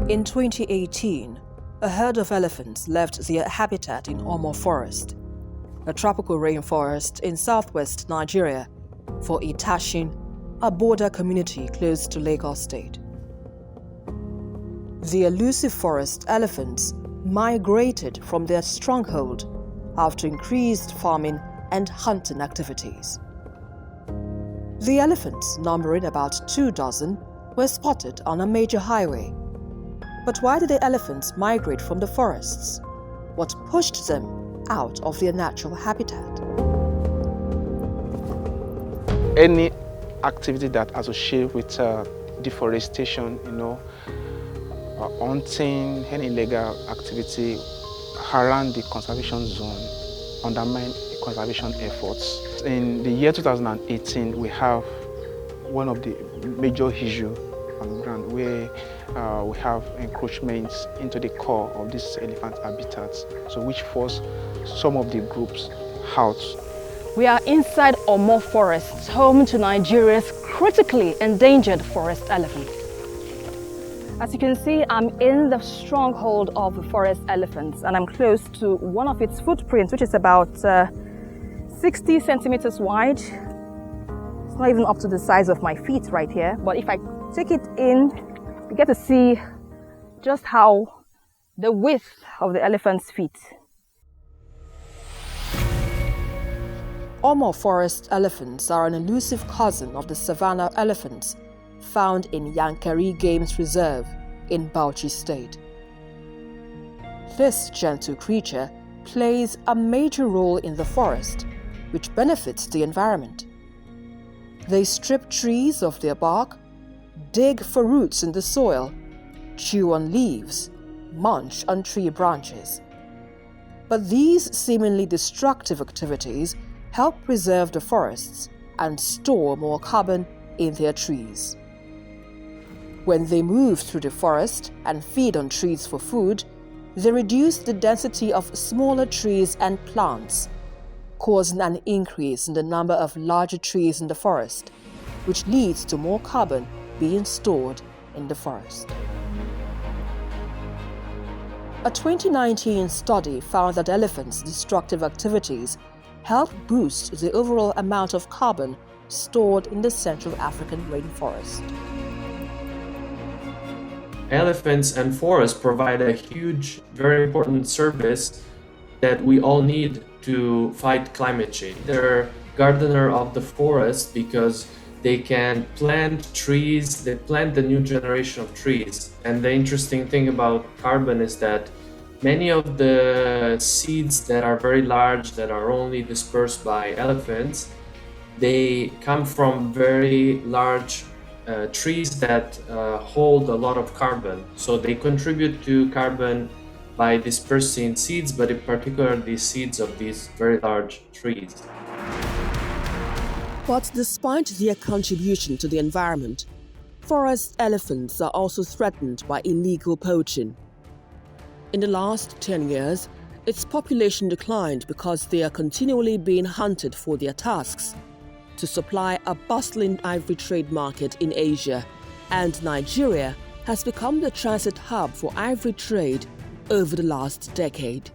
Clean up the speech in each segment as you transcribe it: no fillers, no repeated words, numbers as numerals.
In 2018, a herd of elephants left their habitat in Omo Forest, a tropical rainforest in southwest Nigeria, for Itashin, a border community close to Lagos State. The elusive forest elephants migrated from their stronghold after increased farming and hunting activities. The elephants, numbering about 2 dozen, were spotted on a major highway. But why did the elephants migrate from the forests? What pushed them out of their natural habitat? Any activity that associated with deforestation, hunting, any illegal activity around the conservation zone undermine the conservation efforts. In the year 2018, we have one of the major issues on the ground where we have encroachments into the core of these elephant habitats, so which force some of the groups out. We are inside Omo Forest, home to Nigeria's critically endangered forest elephants. As you can see, I'm in the stronghold of the forest elephants, and I'm close to one of its footprints, which is about 60 centimeters wide. It's not even up to the size of my feet right here, but if I take it in, you get to see just how the width of the elephant's feet. Omo Forest elephants are an elusive cousin of the savanna elephants found in Yankari Games Reserve in Bauchi State. This gentle creature plays a major role in the forest, which benefits the environment. They strip trees of their bark, dig for roots in the soil, chew on leaves, munch on tree branches. But these seemingly destructive activities help preserve the forests and store more carbon in their trees. When they move through the forest and feed on trees for food, they reduce the density of smaller trees and plants, causing an increase in the number of larger trees in the forest, which leads to more carbon being stored in the forest. A 2019 study found that elephants' destructive activities help boost the overall amount of carbon stored in the Central African rainforest. Elephants and forests provide a huge, very important service that we all need to fight climate change. They're gardener of the forest because they can plant trees, they plant the new generation of trees. And the interesting thing about carbon is that many of the seeds that are very large, that are only dispersed by elephants, they come from very large trees that hold a lot of carbon. So they contribute to carbon by dispersing seeds, but in particular the seeds of these very large trees. But despite their contribution to the environment, forest elephants are also threatened by illegal poaching. In the last 10 years, its population declined because they are continually being hunted for their tusks to supply a bustling ivory trade market in Asia, and Nigeria has become the transit hub for ivory trade over the last decade.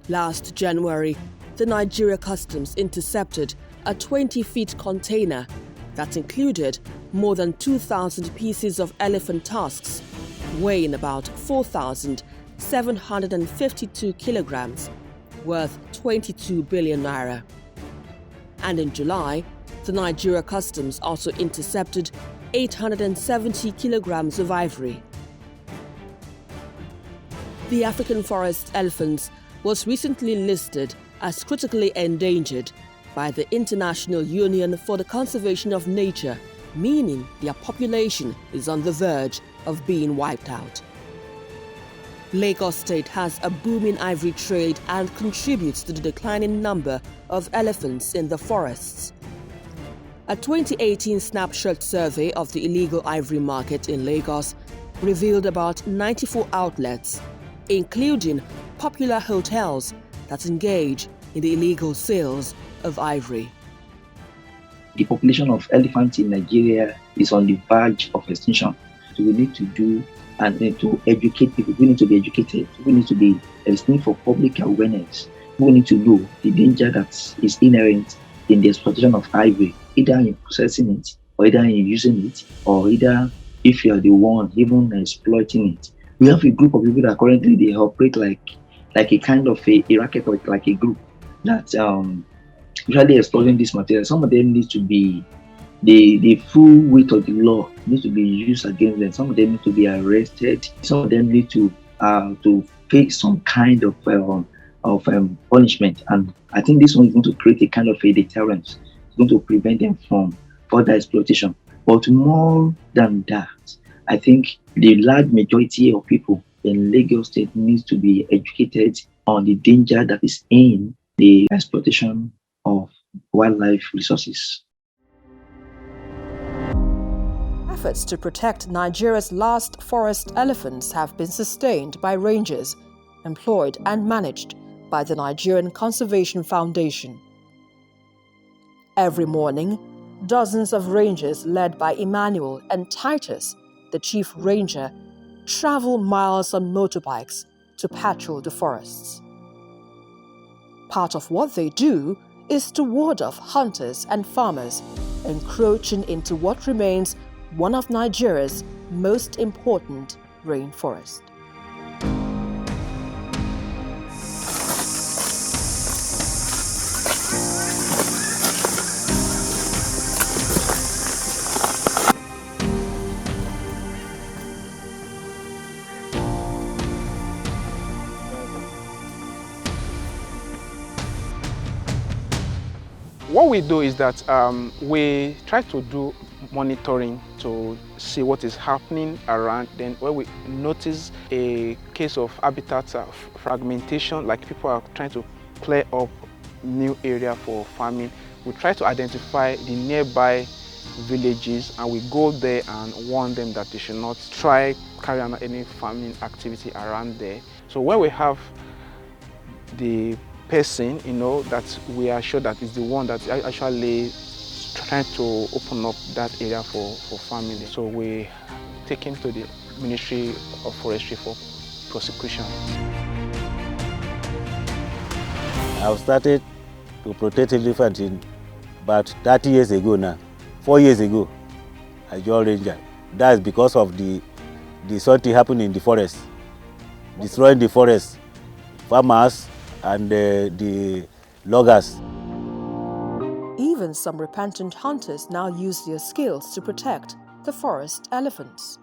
Last January, the Nigeria Customs intercepted a 20-feet container that included more than 2,000 pieces of elephant tusks, weighing about 4,752 kilograms, worth 22 billion naira. And in July, the Nigeria Customs also intercepted 870 kilograms of ivory. The African forest elephants was recently listed as critically endangered by the International Union for the Conservation of Nature, meaning their population is on the verge of being wiped out. Lagos State has a booming ivory trade and contributes to the declining number of elephants in the forests. A 2018 snapshot survey of the illegal ivory market in Lagos revealed about 94 outlets, including popular hotels that engage in the illegal sales of ivory. The population of elephants in Nigeria is on the verge of extinction. So we need to do and to educate people. We need to be educated. There's need for public awareness. We need to know the danger that is inherent in the exploitation of highway, either in processing it, or either in using it, or either if you are the one even exploiting it. We have a group of people that currently they operate like a kind of a racket, or like a group that usually exploiting this material. Some of them need to be the full weight of the law needs to be used against them. Some of them need to be arrested. Some of them need to face some kind of punishment. And I think this one is going to create a kind of a deterrence. It's going to prevent them from further exploitation. But more than that, I think the large majority of people in Lagos State needs to be educated on the danger that is in the exploitation of wildlife resources. Efforts to protect Nigeria's last forest elephants have been sustained by rangers, employed and managed by the Nigerian Conservation Foundation. Every morning, dozens of rangers led by Emmanuel and Titus, the chief ranger, travel miles on motorbikes to patrol the forests. Part of what they do is to ward off hunters and farmers encroaching into what remains one of Nigeria's most important rainforests. What we do is that we try to do monitoring to see what is happening around. Then when we notice a case of habitat fragmentation, like people are trying to clear up new area for farming, we try to identify the nearby villages and we go there and warn them that they should not try carry on any farming activity around there. So when we have the person, that we are sure that is the one that actually trying to open up that area for farming. So we take him to the Ministry of Forestry for prosecution. I've started to protect elephants in about 30 years ago now. 4 years ago, I joined Ranger. That's because of the something happening in the forest, destroying the forest, farmers and the loggers. Even some repentant hunters now use their skills to protect the forest elephants.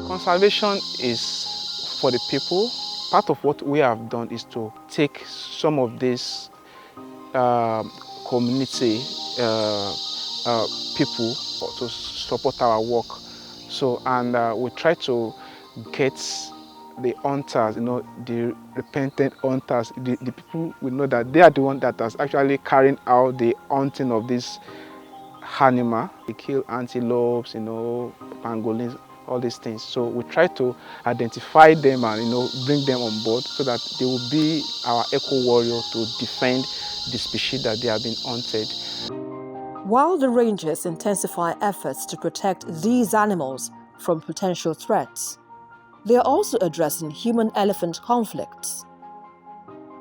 Conservation is for the people. Part of what we have done is to take some of these community people to support our work. So, and we try to get the hunters, the repentant hunters, the people we know that they are the one that is actually carrying out the hunting of this animal. They kill antelopes, pangolins, all these things. So we try to identify them and bring them on board so that they will be our eco warrior to defend the species that they have been hunted. While the rangers intensify efforts to protect these animals from potential threats, they are also addressing human-elephant conflicts.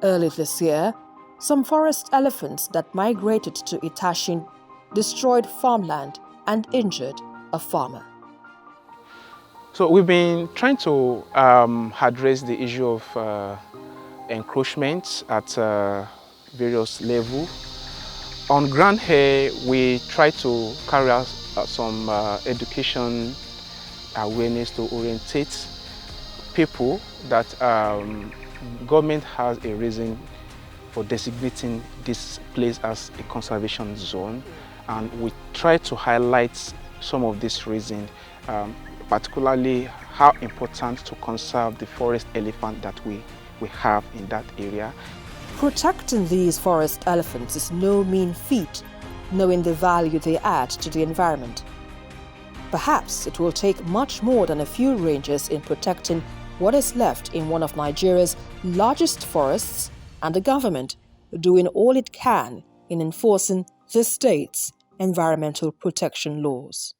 Early this year, some forest elephants that migrated to Itashin destroyed farmland and injured a farmer. So we've been trying to address the issue of encroachment at various levels. On ground here, we try to carry out some education awareness to orientate people that government has a reason for designating this place as a conservation zone, and we try to highlight some of these reasons, particularly how important to conserve the forest elephant that we have in that area. Protecting these forest elephants is no mean feat, knowing the value they add to the environment. Perhaps it will take much more than a few rangers in protecting what is left in one of Nigeria's largest forests, and the government doing all it can in enforcing the state's environmental protection laws.